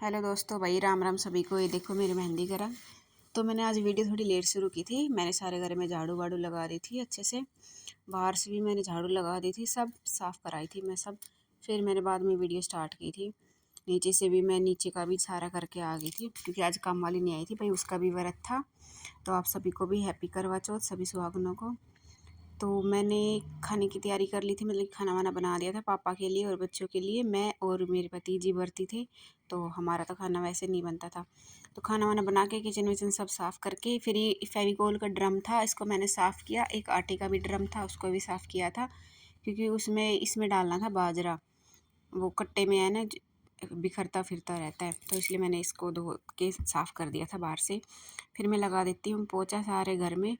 Hello दोस्तों, भाई राम राम सभी को। ये देखो मेरी मेहंदी का रंग। तो मैंने आज वीडियो थोड़ी लेट शुरू की थी। मैंने सारे घर में झाड़ू वाड़ू लगा दी थी अच्छे से। बाहर से भी मैंने झाड़ू लगा दी थी, सब साफ़ कराई थी मैं सब। फिर मैंने बाद में वीडियो स्टार्ट की थी। नीचे से भी मैं नीचे का भी सारा करके आ गई थी, क्योंकि आज काम वाली नहीं आई थी भाई, उसका भी व्रत था। तो आप सभी को भी हैप्पी करवा चौथ, सभी सुहागनों को। तो मैंने खाने की तैयारी कर ली थी, मतलब खाना वाना बना दिया था पापा के लिए और बच्चों के लिए। मैं और मेरे भतीजी बरती थे, तो हमारा तो खाना वैसे नहीं बनता था। तो खाना वाना बना के किचन विचन सब साफ़ करके, फिर ये फेविकोल का ड्रम था, इसको मैंने साफ़ किया। एक आटे का भी ड्रम था, उसको भी साफ़ किया था, क्योंकि उसमें इसमें डालना था बाजरा। वो कट्टे में है ना, बिखरता फिरता रहता है, तो इसलिए मैंने इसको धो के साफ़ कर दिया था बाहर से। फिर मैं लगा देती हूँ पोछा सारे घर में।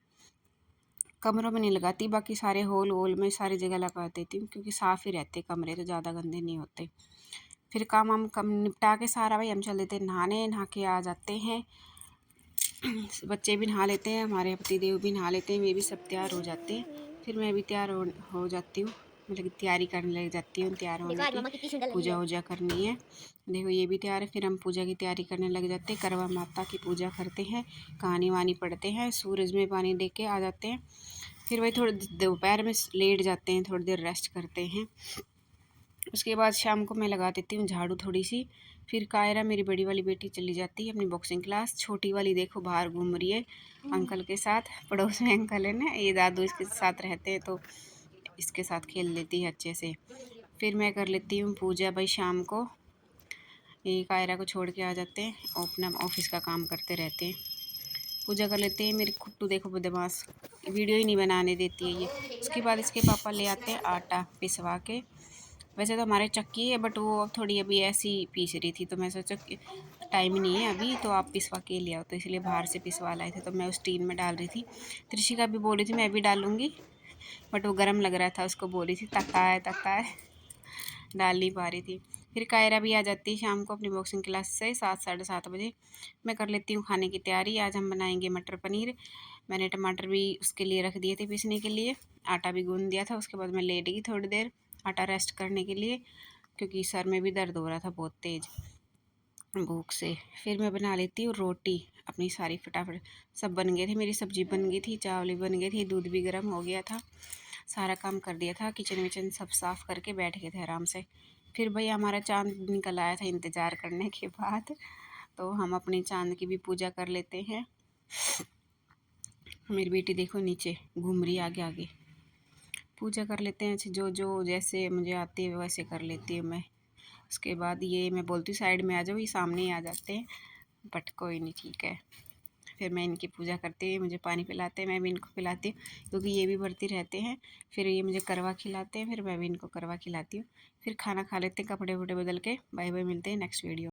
कमरों में नहीं लगाती, बाकी सारे हॉल वॉल में सारी जगह लगा देती हूँ, क्योंकि साफ़ ही रहते कमरे, तो ज़्यादा गंदे नहीं होते। फिर काम हम कम निपटा के सारा भाई हम चल देते हैं नहाने। नहा के आ जाते हैं, बच्चे भी नहा लेते हैं, हमारे पतिदेव भी नहा लेते हैं, वे भी सब तैयार हो जाते हैं। फिर मैं भी तैयार हो जाती हूँ, मतलब कि तैयारी करने लग जाती हूँ तैयार होने की। पूजा वूजा करनी है। देखो ये भी तैयार है। फिर हम पूजा की तैयारी करने लग जाते हैं, करवा माता की पूजा करते हैं, कहानी वानी पढ़ते हैं, सूरज में पानी दे के आ जाते हैं। फिर वही थोड़ी दोपहर में लेट जाते हैं, थोड़ी देर रेस्ट करते हैं। उसके बाद शाम को मैं लगा देती हूँ झाड़ू थोड़ी सी। फिर कायरा मेरी बड़ी वाली बेटी चली जाती है अपनी बॉक्सिंग क्लास। छोटी वाली देखो बाहर घूम रही है अंकल के साथ, पड़ोस में अंकल है ना, ये दादू इसके साथ रहते हैं, तो इसके साथ खेल लेती है अच्छे से। फिर मैं कर लेती हूँ पूजा भाई शाम को। ये कायरा को छोड़ के आ जाते हैं, अपना ऑफिस का काम करते रहते हैं। पूजा कर लेते हैं। मेरी खुट्टू देखो बदमाश, वीडियो ही नहीं बनाने देती है ये। उसके बाद इसके पापा ले आते हैं आटा पिसवा के। वैसे तो हमारे चक्की है, बट वो अब थोड़ी अभी ऐसी पीस रही थी, तो मैं सोचा कि टाइम नहीं है अभी, तो आप पिसवा के ले आओ, तो इसलिए बाहर से पिसवा लाए थे। तो मैं उस टीन में डाल रही थी। त्रिशिका भी बोल रही थी मैं भी डालूँगी, बट वो गर्म लग रहा था, उसको बोल रही थी तकता है, डाल नहीं पा रही थी। फिर कायरा भी आ जाती है शाम को अपनी बॉक्सिंग क्लास से 7 साढ़े 7 बजे। मैं कर लेती हूँ खाने की तैयारी। आज हम बनाएंगे मटर पनीर। मैंने टमाटर भी उसके लिए रख दिए थे पीसने के लिए, आटा भी गूँध दिया था। उसके बाद मैं लेट गई थोड़ी देर आटा रेस्ट करने के लिए, क्योंकि सर में भी दर्द हो रहा था बहुत तेज़ भूख से। फिर मैं बना लेती हूँ रोटी अपनी सारी फटाफट। सब बन गए थे, मेरी सब्जी बन गई थी, चावल भी बन गए थे, दूध भी गर्म हो गया था, सारा काम कर दिया था। किचन विचन सब साफ़ करके बैठ गए थे आराम से। फिर भाई हमारा चाँद निकल आया था इंतज़ार करने के बाद, तो हम अपने चाँद की भी पूजा कर लेते हैं। मेरी बेटी देखो नीचे घूम रही आगे आगे। पूजा कर लेते हैं, जो जो जैसे मुझे आती है वैसे कर लेती हूँ मैं। उसके बाद ये मैं बोलती हूँ साइड में आ जाओ, ये सामने ही आ जाते हैं, बट कोई नहीं, ठीक है। फिर मैं इनकी पूजा करती हूँ, मुझे पानी पिलाते हैं, मैं भी इनको पिलाती हूँ, क्योंकि ये भी बढ़ती रहते हैं। फिर ये मुझे करवा खिलाते हैं, फिर मैं भी इनको करवा खिलाती हूँ। फिर खाना खा लेते हैं, कपड़े वपड़े बदल के। बाय बाय, मिलते हैं नेक्स्ट वीडियो।